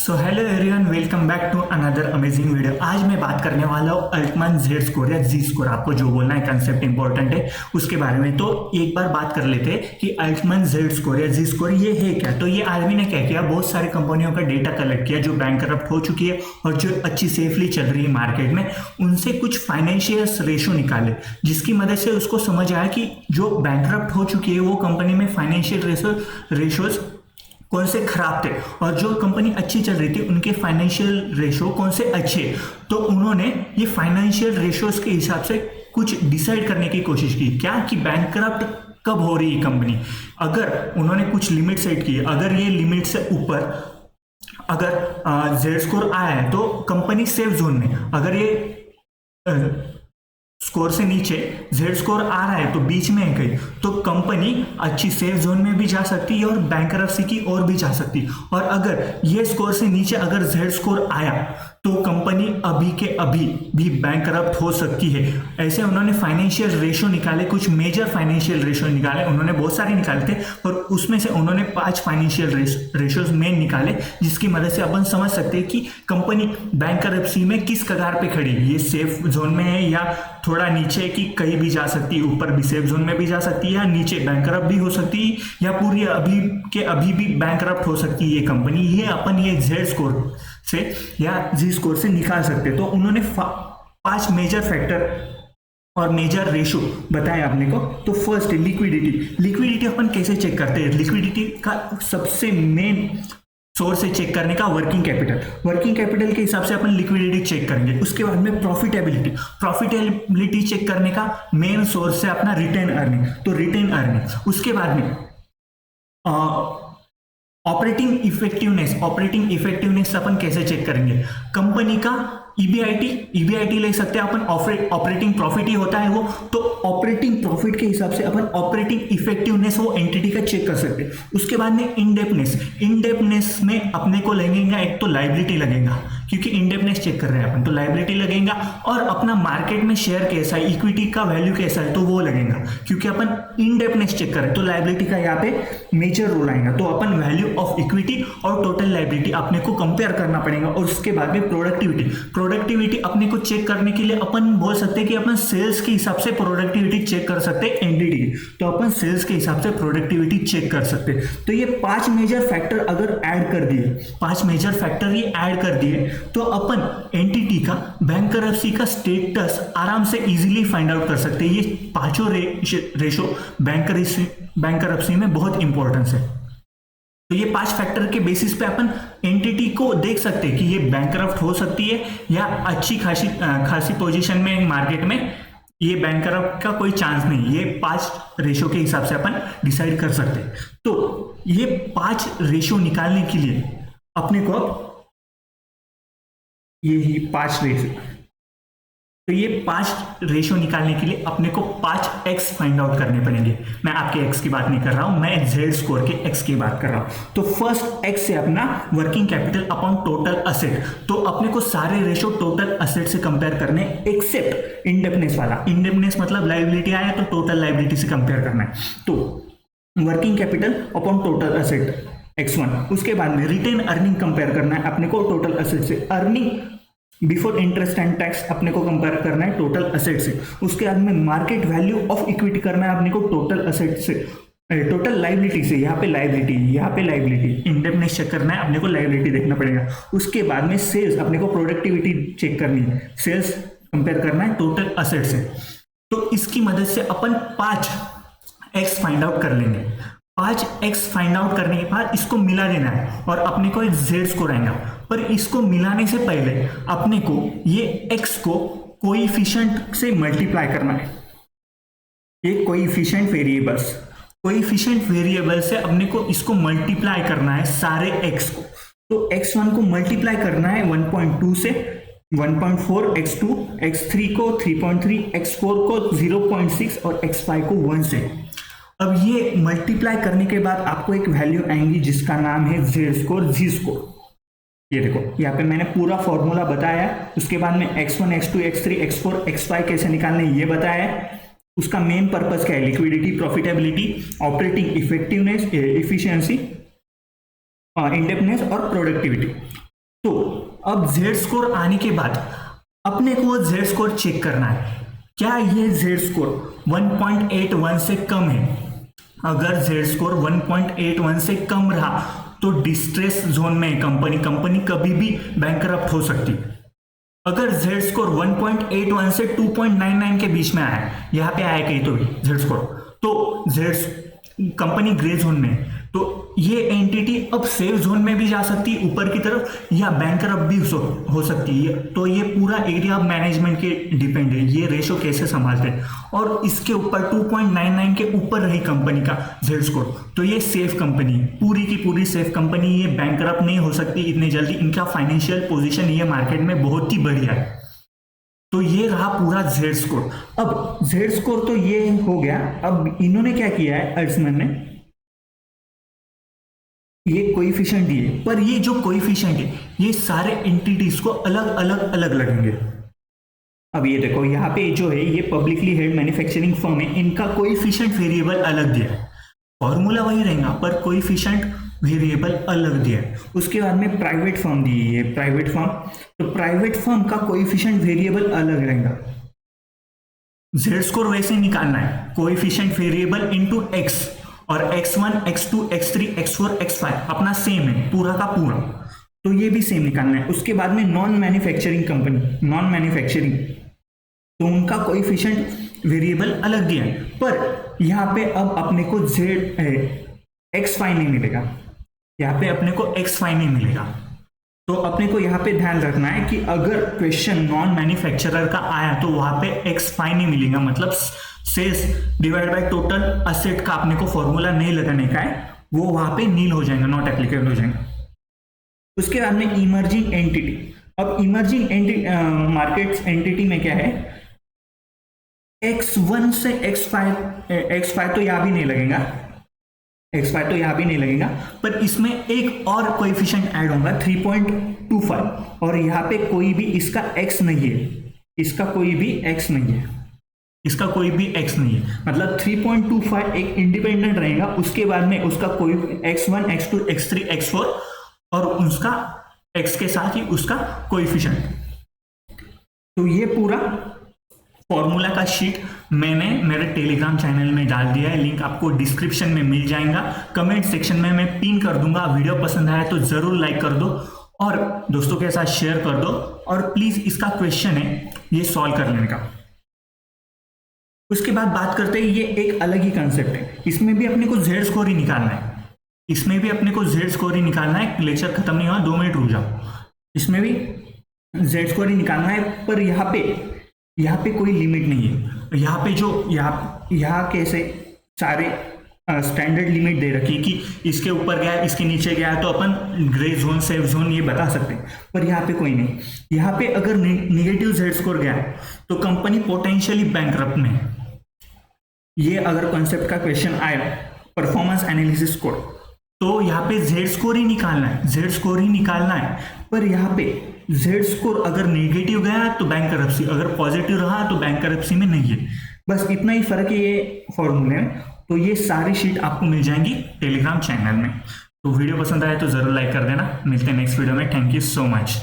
So hello everyone, welcome back to another amazing video. आज मैं बात करने वाला हूँ अल्टमैन जेड स्कोर या जी स्कोर, आपको जो बोलना है कंसेप्ट इंपॉर्टेंट है उसके बारे में। तो एक बार बात कर लेते हैं कि अल्टमैन जेड स्कोर या जी स्कोर ये है क्या। तो ये आदमी ने क्या किया, बहुत सारी कंपनियों का डेटा कलेक्ट किया जो बैंकरप्ट हो चुकी है और जो अच्छी सेफली चल रही है मार्केट में, उनसे कुछ फाइनेंशियल रेशो निकाले, जिसकी मदद से उसको समझ आया कि जो बैंकरप्ट हो चुकी है वो कंपनी में फाइनेंशियल रेशोज कौन से खराब थे और जो कंपनी अच्छी चल रही थी उनके फाइनेंशियल रेशो कौन से अच्छे। तो उन्होंने ये फाइनेंशियल रेशोज के हिसाब से कुछ डिसाइड करने की कोशिश की, क्या कि बैंकरप्ट कब हो रही है कंपनी। अगर उन्होंने कुछ लिमिट सेट की, अगर ये लिमिट से ऊपर अगर जेड स्कोर आया है तो कंपनी सेफ जोन में, अगर ये स्कोर से नीचे जेड स्कोर आ रहा है तो बीच में है कहीं, तो कंपनी अच्छी सेफ जोन में भी जा सकती है और बैंकरप्सी की ओर भी जा सकती है। और अगर ये स्कोर से नीचे अगर जेड स्कोर आया तो कंपनी अभी के अभी भी बैंकरप्ट हो सकती है। ऐसे उन्होंने फाइनेंशियल रेशो निकाले, कुछ मेजर फाइनेंशियल रेशो निकाले, उन्होंने बहुत सारे निकाले थे पर उसमें से उन्होंने 5 फाइनेंशियल रेशोज मेन निकाले, जिसकी मदद से अपन समझ सकते हैं कि कंपनी बैंकरप्सी में किस कगार पे खड़ी है, ये सेफ जोन में है या थोड़ा नीचे कि कहीं भी जा सकती है, ऊपर भी सेफ जोन में भी जा सकती है या नीचे बैंकरप्ट भी हो सकती है या पूरी अभी के अभी भी बैंकरप्ट हो सकती है ये कंपनी। ये अपन ये जेड स्कोर से या जी स्कोर से निकाल सकते। तो उन्होंने 5 मेजर फैक्टर और मेजर रेशो बताए आपने को। तो फर्स्ट है लिक्विडिटी अपन कैसे चेक करते हैं? लिक्विडिटी का सबसे मेन सोर्स है चेक करने का वर्किंग कैपिटल के हिसाब से अपन लिक्विडिटी चेक करेंगे। उसके बाद में प्रॉफिटेबिलिटी चेक करने का मेन सोर्स है अपना रिटेन अर्निंग। उसके बाद में ऑपरेटिंग इफेक्टिवनेस अपन कैसे चेक करेंगे? कंपनी का ईबीआईटी ले सकते हैं अपन, ऑपरेटिंग प्रॉफिट ही होता है वो। तो ऑपरेटिंग प्रॉफिट के हिसाब से अपन ऑपरेटिंग इफेक्टिवनेस वो एंटिटी का चेक कर सकते हैं। उसके बाद में इनडेप्थनेस में अपने को लगेगा, एक तो लायबिलिटी लगेगा क्योंकि इनडेप्थनेस चेक कर रहे हैं अपन, तो लायबिलिटी लगेगा। और अपना मार्केट में शेयर कैसा है, इक्विटी का वैल्यू कैसा है, तो वो लगेगा क्योंकि अपन इनडेप्थनेस चेक कर रहे हैं, तो लायबिलिटी का यहाँ पे मेजर रोल आएगा। तो अपन वैल्यू ऑफ इक्विटी और टोटल लायबिलिटी अपने को कंपेयर करना पड़ेगा। और उसके बाद में प्रोडक्टिविटी अपने को चेक करने के लिए अपन बोल सकते हैं कि अपन सेल्स के हिसाब से प्रोडक्टिविटी चेक कर सकते हैं एंटिटी की, तो अपन सेल्स के हिसाब से प्रोडक्टिविटी चेक कर सकते हैं। तो ये 5 मेजर फैक्टर अगर ऐड कर दिए, 5 मेजर फैक्टर ये ऐड कर दिए तो अपन एंटिटी का बैंकरप्सी का स्टेटस आराम से इजीली फाइंड आउट कर सकते हैं। ये पांचों रेशो बैंकरप्सी में बहुत इंपॉर्टेंस है। तो ये 5 फैक्टर के बेसिस पे अपन एंटिटी को देख सकते हैं कि ये बैंकरप्ट हो सकती है या अच्छी खासी पोजीशन में मार्केट में, ये बैंकरप्ट का कोई चांस नहीं। ये 5 रेशो के हिसाब से अपन डिसाइड कर सकते हैं। तो ये 5 रेशो निकालने के लिए अपने को ये 5 रेशो, तो ये 5 रेशो निकालने के लिए अपने को 5 एक्स फाइंड आउट करने पड़ेंगे। मैं आपके एक्स की बात नहीं कर रहा हूं, मैं जेड स्कोर के एक्स की बात कर रहा हूं। तो फर्स्ट एक्स है अपना working capital upon total asset. तो अपने को सारे रेशो टोटल असेट से कंपेयर करने एक्सेप्ट इंडेप्थनेस वाला। इंडेप्थनेस मतलब लायबिलिटी आया तो टोटल लायबिलिटी से कंपेयर करना है। तो working capital upon total asset x1। उसके बाद में रिटेन अर्निंग कंपेयर करना है अपने को टोटल असेट से। Earning before interest and tax अपने को कंपेयर करना है टोटल असेट से। उसके बाद में मार्केट वैल्यू ऑफ इक्विटी करना है अपने को टोटल असेट से, टोटल लायबिलिटी से। यहाँ पे लायबिलिटी इंडेप्थनेस चेक करना है अपने को, लायबिलिटी देखना पड़ेगा। उसके बाद में सेल्स अपने को प्रोडक्टिविटी चेक करनी है, सेल्स कंपेयर करना है टोटल असेट से। तो इसकी मदद से अपन 5 एक्स फाइंड आउट कर लेंगे। 5 एक्स फाइंड आउट करने के बाद इसको मिला देना है और अपने को एक जेड स्कोर आएगा। पर इसको मिलाने से पहले अपने को ये एक्स को कोएफिशिएंट से मल्टीप्लाई करना है। ये कोएफिशिएंट वेरिएबल से अपने को इसको मल्टीप्लाई करना है सारे एक्स को। तो x1 को मल्टीप्लाई करना है 1.2 से, 1.4, x2, x3 को 3.3, x4 को 0.6 और x5 को 1 से। अब ये मल्टीप्लाई करने के बाद आपको एक वैल्यू आएंगी जिसका नाम है जेड स्कोर, जी स्कोर। ये देखो यहाँ पे मैंने पूरा फॉर्मूला बताया। उसके बाद में x1, x2, x3, x4, x5 कैसे निकालने ये बताया। उसका मेन पर्पस क्या है? Liquidity, profitability, operating effectiveness, efficiency, indepthness और प्रोडक्टिविटी। तो अब जेड स्कोर आने के बाद अपने को जेड स्कोर चेक करना है, क्या ये जेड स्कोर 1.81 से कम है। अगर जेड स्कोर 1.81 से कम रहा तो डिस्ट्रेस जोन में कंपनी कभी भी बैंकरप्ट हो सकती है। अगर जेड स्कोर 1.81 से 2.99 के बीच में आया, यहाँ पे आया कहीं तो भी जेड स्कोर, तो जेड कंपनी ग्रे जोन में, तो ये एंटिटी अब सेफ जोन में भी जा सकती है ऊपर की तरफ, या बैंकरप्ट भी हो सकती है। तो ये पूरा एरिया ऑफ मैनेजमेंट के डिपेंड है, ये रेशो कैसे संभालते हैं। और इसके ऊपर 2.99 के ऊपर रही कंपनी का जेड स्कोर, तो ये सेफ कंपनी है, पूरी की पूरी सेफ कंपनी, ये बैंकरप्ट नहीं हो सकती इतनी जल्दी। इनका फाइनेंशियल पोजीशन ये मार्केट में बहुत ही बढ़िया है। तो ये रहा पूरा जेड स्कोर। अब जेड स्कोर तो ये हो गया। अब इन्होंने क्या किया है, अल्ट्समैन ने ये कोएफिशिएंट दिए, पर ये जो कोएफिशिएंट है ये सारे एंटिटीज को अलग अलग लगेंगे। अब ये देखो यहाँ पे जो है ये पब्लिकली हेल्ड मैन्युफैक्चरिंग फर्म है, इनका कोएफिशिएंट वेरिएबल अलग दिया है, फॉर्मूला वही रहेगा पर कोएफिशिएंट वेरिएबल अलग दिया है। उसके बाद में प्राइवेट फर्म दी है, प्राइवेट फर्म, तो प्राइवेट फर्म का कोएफिशिएंट वेरिएबल अलग रहेगा। जेड स्कोर वैसे निकालना है, कोएफिशिएंट वेरिएबल इनटू एक्स, और x1 x2 x3 x4 x5 अपना सेम है पूरा का पूरा, तो ये भी सेम निकालना है। उसके बाद में non manufacturing company, non manufacturing, तो उनका कोएफिशिएंट वेरिएबल अलग दिया है, पर यहाँ पे अब अपने को x5 नहीं मिलेगा, यहाँ पे अपने को x5 नहीं मिलेगा। तो अपने को यहाँ पे ध्यान रखना है कि अगर क्वेश्चन नॉन मैन्युफैक्चरर का आया तो वहां पे x5 नहीं मिलेगा, मतलब sales divide by total asset का अपने को फॉर्मूला नहीं लगाने का है, वो वहां पे नील हो जाएगा, नॉट एप्लीकेबल हो जाएगा। उसके बाद में इमर्जिंग एंटिटी। अब इमर्जिंग मार्केट्स एंटिटी में क्या है, x1 से x5 तो यहां भी नहीं लगेगा, x5 तो यहां भी नहीं लगेगा, पर इसमें एक और कोएफिशिएंट ऐड होगा 3.25, और यहाँ पे कोई भी इसका x नहीं है, इसका कोई भी x नहीं है, इसका कोई भी x नहीं है, मतलब 3.25 एक इंडिपेंडेंट रहेगा। उसके बाद में उसका कोई x1 x2 x3 x4 और उसका x के साथ ही उसका कोएफिशिएंट। तो ये पूरा फॉर्मूला का शीट मैंने मेरे टेलीग्राम चैनल में डाल दिया है, लिंक आपको डिस्क्रिप्शन में मिल जाएगा, कमेंट सेक्शन में मैं पिन कर दूंगा। वीडियो पसंद आया तो जरूर लाइक कर दो और दोस्तों के साथ शेयर कर दो, और प्लीज इसका क्वेश्चन है ये सॉल्व कर लेने का। उसके बाद बात करते हैं, ये एक अलग ही कंसेप्ट है, इसमें भी अपने को जेड स्कोर ही निकालना है, इसमें भी अपने को जेड स्कोर ही निकालना है। लेक्चर खत्म नहीं हुआ, 2 मिनट रुक जाओ, इसमें भी जेड स्कोर ही निकालना है, पर यहाँ पे कोई लिमिट नहीं है। यहाँ पे जो यहाँ कैसे सारे स्टैंडर्ड लिमिट दे रखी कि इसके ऊपर गया, इसके नीचे गया तो अपन ग्रे जोन सेफ जोन ये बता सकते हैं, पर यहाँ पे कोई नहीं। यहाँ पे अगर निगेटिव जेड स्कोर गया तो कंपनी पोटेंशियली बैंकरप्ट में है। ये अगर कॉन्सेप्ट का क्वेश्चन आया परफॉर्मेंस एनालिसिस स्कोर, तो यहाँ पे जेड स्कोर ही निकालना है, जेड स्कोर ही निकालना है। पर यहाँ पे जेड स्कोर अगर नेगेटिव गया तो बैंकरप्सी, अगर पॉजिटिव रहा तो बैंकरप्सी में नहीं है। बस इतना ही फर्क है ये फॉर्मूले में। तो ये सारी शीट आपको मिल जाएंगी टेलीग्राम चैनल में। तो वीडियो पसंद आए तो जरूर लाइक कर देना। मिलते हैं नेक्स्ट वीडियो में। Thank you so much.